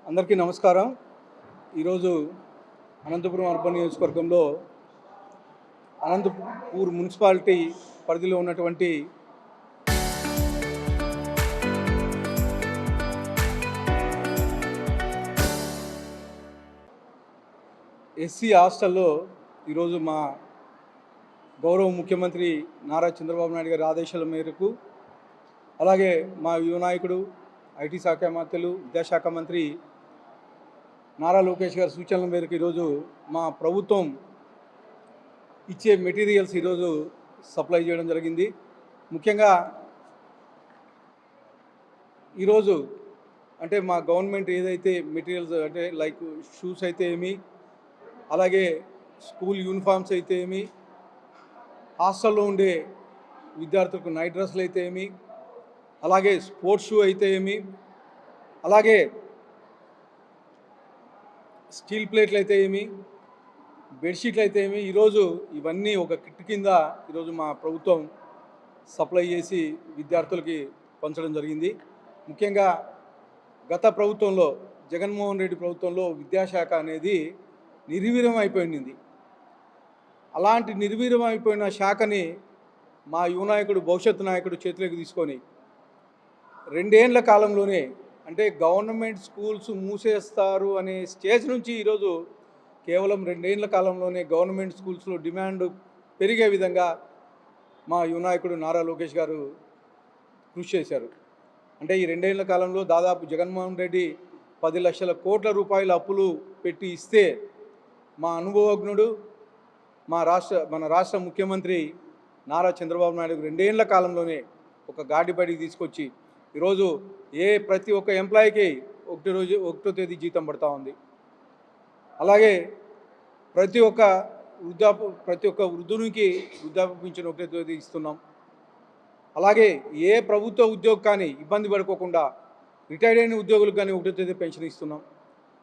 అందరికీ నమస్కారం. ఈరోజు అనంతపురం అర్బన్ నియోజకవర్గంలో అనంతపూర్ మున్సిపాలిటీ పరిధిలో ఉన్నటువంటి ఎస్సీ హాస్టల్లో ఈరోజు మా గౌరవ ముఖ్యమంత్రి నారా చంద్రబాబు నాయుడు గారి ఆదేశాల మేరకు, అలాగే మా యువ నాయకుడు ఐటీ శాఖ మంత్రులు, విద్యాశాఖ మంత్రి నారా లోకేష్ గారి సూచనల మేరకు ఈరోజు మా ప్రభుత్వం ఇచ్చే మెటీరియల్స్ ఈరోజు సప్లై చేయడం జరిగింది. ముఖ్యంగా ఈరోజు అంటే మా గవర్నమెంట్ ఏదైతే మెటీరియల్స్ అంటే లైక్ షూస్ అయితే ఏమి, అలాగే స్కూల్ యూనిఫామ్స్ అయితే ఏమి, హాస్టల్లో ఉండే విద్యార్థులకు నైట్ డ్రెస్సులు అయితే ఏమి, అలాగే స్పోర్ట్స్ షూ అయితే ఏమి, అలాగే స్టీల్ ప్లేట్లు అయితే ఏమి, బెడ్షీట్లు అయితే ఏమి, ఈరోజు ఇవన్నీ ఒక కిట్ కింద ఈరోజు మా ప్రభుత్వం సప్లై చేసి విద్యార్థులకి పంచడం జరిగింది. ముఖ్యంగా గత ప్రభుత్వంలో జగన్మోహన్ రెడ్డి ప్రభుత్వంలో విద్యాశాఖ అనేది నిర్వీర్యం అయిపోయింది. అలాంటి నిర్వీర్యం అయిపోయిన శాఖని మా యువ నాయకుడు, భవిష్యత్తు నాయకుడు చేతిలోకి తీసుకొని 2 ఏళ్ల కాలంలోనే, అంటే గవర్నమెంట్ స్కూల్స్ మూసేస్తారు అనే స్టేజ్ నుంచి ఈరోజు కేవలం 2 ఏళ్ల కాలంలోనే గవర్నమెంట్ స్కూల్స్లో డిమాండ్ పెరిగే విధంగా మా యువ నాయకుడు నారా లోకేష్ గారు కృషి చేశారు. అంటే ఈ 2 ఏళ్ల కాలంలో దాదాపు జగన్మోహన్ రెడ్డి 10 లక్షల కోట్ల రూపాయల అప్పులు పెట్టి ఇస్తే, మా అనుభవజ్ఞుడు మన రాష్ట్ర ముఖ్యమంత్రి నారా చంద్రబాబు నాయుడు 2 ఏళ్ల కాలంలోనే ఒక గాడిబడికి తీసుకొచ్చి ఈరోజు ప్రతి ఒక్క ఎంప్లాయీకి ఒకటో తేదీ జీతం పడతా ఉంది. అలాగే ప్రతి ఒక్క వృద్ధునికి వృద్ధాప్య పింఛను ఒకటో తేదీ ఇస్తున్నాం. అలాగే ఏ ప్రభుత్వ ఉద్యోగి కానీ ఇబ్బంది పడుకోకుండా రిటైర్డ్ అయిన ఉద్యోగులకు కానీ ఒకటో తేదీ పెన్షన్ ఇస్తున్నాం.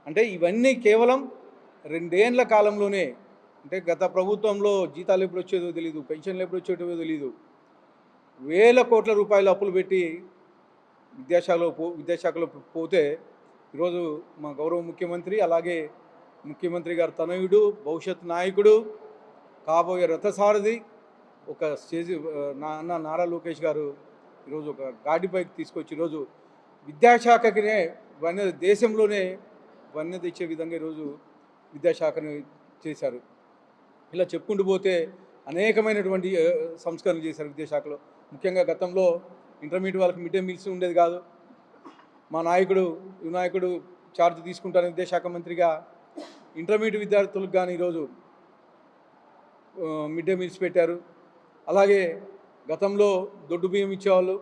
అంటే ఇవన్నీ కేవలం 2 ఏళ్ల కాలంలోనే. అంటే గత ప్రభుత్వంలో జీతాలు ఎప్పుడు వచ్చేదో తెలియదు, పెన్షన్లు ఎప్పుడు వచ్చేటో తెలియదు, వేల కోట్ల రూపాయలు అప్పులు పెట్టి విద్యాశాఖలో పోతే ఈరోజు మా గౌరవ ముఖ్యమంత్రి, అలాగే ముఖ్యమంత్రి గారు తనయుడు, భవిష్యత్ నాయకుడు, కాబోయే రథసారథి ఒక స్టేజ్ నారా లోకేష్ గారు ఈరోజు ఒక గాడిపైకి తీసుకొచ్చి ఈరోజు విద్యాశాఖకినే దేశంలోనే వన్నె తెచ్చే విధంగా ఈరోజు విద్యాశాఖను చేశారు. ఇలా చెప్పుకుంటూ పోతే అనేకమైనటువంటి సంస్కరణలు చేశారు విద్యాశాఖలో. ముఖ్యంగా గతంలో ఇంటర్మీడియట్ వాళ్ళకి మిడ్ డే మీల్స్ ఉండేది కాదు. మా యువ నాయకుడు ఛార్జ్ తీసుకుంటారు విద్యాశాఖ మంత్రిగా. ఇంటర్మీడియట్ విద్యార్థులకు కానీ ఈరోజు మిడ్ డే మీల్స్ పెట్టారు. అలాగే గతంలో దొడ్డు బియ్యం ఇచ్చేవాళ్ళు,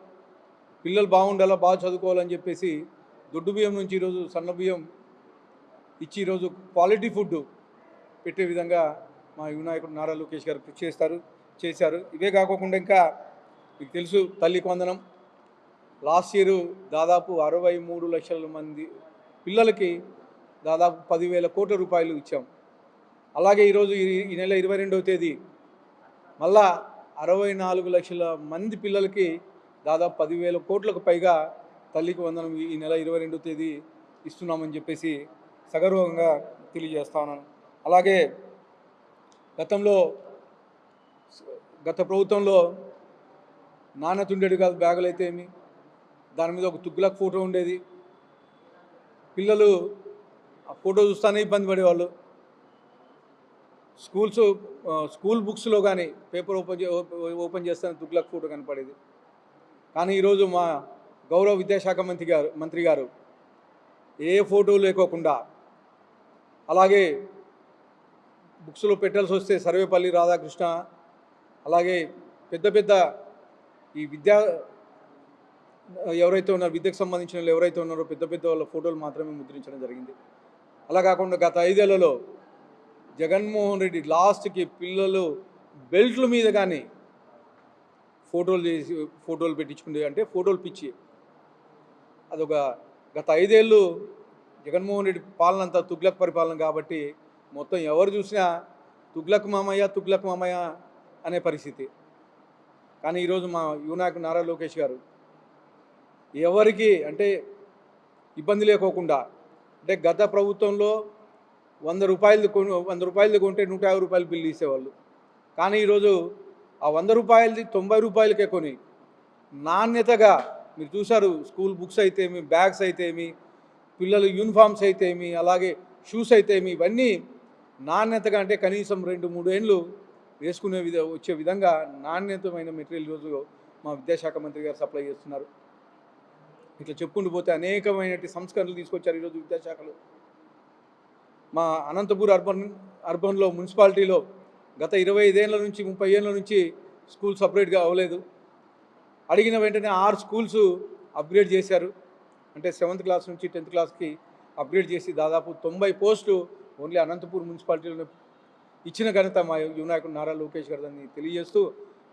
పిల్లలు బాగుండాలా, బాగా చదువుకోవాలని చెప్పేసి దొడ్డు బియ్యం నుంచి ఈరోజు సన్న బియ్యం ఇచ్చి ఈరోజు క్వాలిటీ ఫుడ్ పెట్టే విధంగా మా యువ నాయకుడు నారా లోకేష్ గారు కృషి చేశారు. ఇవే కాకుండా ఇంకా మీకు తెలుసు తల్లికి వందనం. లాస్ట్ ఇయర్ దాదాపు 63 లక్షల మంది పిల్లలకి దాదాపు 10,000 కోట్ల రూపాయలు ఇచ్చాం. అలాగే ఈరోజు ఈ నెల 22వ తేదీ మళ్ళా 64 లక్షల మంది పిల్లలకి దాదాపు 10,000 కోట్లకు పైగా తల్లికి వందనం ఈ నెల 22వ తేదీ ఇస్తున్నామని చెప్పేసి సగర్వంగా తెలియజేస్తా ఉన్నాను. అలాగే గత ప్రభుత్వంలో నాణ్యత ఉండేది కాదు. బ్యాగులు అయితే ఏమి, దాని మీద ఒక తుగ్లక్ ఫోటో ఉండేది. పిల్లలు ఆ ఫోటో చూస్తూనే ఇబ్బంది పడేవాళ్ళు. స్కూల్ బుక్స్లో కానీ పేపర్ ఓపెన్ చేస్తేనే తుగ్లక్ ఫోటో కనపడేది. కానీ ఈరోజు మా గౌరవ విద్యాశాఖ మంత్రి గారు ఏ ఫోటో లేకోకుండా, అలాగే బుక్స్లో పెట్టాల్సి వస్తే సర్వేపల్లి రాధాకృష్ణ, అలాగే పెద్ద ఈ ఎవరైతే ఉన్నారో విద్యకు సంబంధించిన వాళ్ళు ఎవరైతే ఉన్నారో పెద్ద వాళ్ళ ఫోటోలు మాత్రమే ముద్రించడం జరిగింది. అలా కాకుండా గత 5 ఏళ్లలో జగన్మోహన్ రెడ్డి లాస్ట్కి పిల్లలు బెల్ట్ల మీద కానీ ఫోటోలు పెట్టించుకుంటే, అంటే ఫోటోలు పిచ్చి. అదొక గత 5 ఏళ్ళు జగన్మోహన్ రెడ్డి పాలన అంతా తుగ్లక్ పరిపాలన కాబట్టి మొత్తం ఎవరు చూసినా తుగ్లక్ మామయ్య అనే పరిస్థితి. కానీ ఈరోజు మా యువ నాయకుడు నారా లోకేష్ గారు ఎవరికి అంటే ఇబ్బంది లేకోకుండా అంటే గత ప్రభుత్వంలో 100 రూపాయలది కొంటే 150 రూపాయలు బిల్లు ఇచ్చేవాళ్ళు. కానీ ఈరోజు ఆ 100 రూపాయలది 90 రూపాయలకే కొని నాణ్యతగా మీరు చూశారు. స్కూల్ బుక్స్ అయితేమి, బ్యాగ్స్ అయితేమి, పిల్లల యూనిఫామ్స్ అయితేమి, అలాగే షూస్ అయితేమి, ఇవన్నీ నాణ్యతగా అంటే కనీసం 2-3 ఏండ్లు వేసుకునే వచ్చే విధంగా నాణ్యతమైన మెటీరియల్ ఈరోజు మా విద్యాశాఖ మంత్రి గారు సప్లై చేస్తున్నారు. ఇట్లా చెప్పుకుంటూ పోతే అనేకమైనటువంటి సంస్కరణలు తీసుకొచ్చారు ఈరోజు విద్యాశాఖలో. మా అనంతపూర్ అర్బన్లో మున్సిపాలిటీలో గత 25 ఏళ్ళ నుంచి 30 ఏళ్ళ నుంచి స్కూల్ సపరేట్గా అవ్వలేదు. అడిగిన వెంటనే 6 స్కూల్స్ అప్గ్రేడ్ చేశారు. అంటే 7th క్లాస్ నుంచి 10th క్లాస్కి అప్గ్రేడ్ చేసి దాదాపు 90 పోస్టులు ఓన్లీ అనంతపూర్ మున్సిపాలిటీలో ఇచ్చిన ఘనత మా యువ నాయకుడు నారా లోకేష్ గారిని తెలియజేస్తూ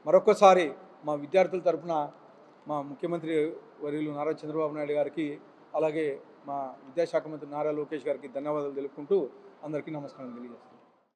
మరొక్కసారి మా విద్యార్థుల తరఫున మా ముఖ్యమంత్రి వర్యులు నారా చంద్రబాబు నాయుడు గారికి, అలాగే మా విద్యాశాఖ మంత్రి నారా లోకేష్ గారికి ధన్యవాదాలు తెలుపుకుంటూ అందరికీ నమస్కారం తెలియజేస్తాను.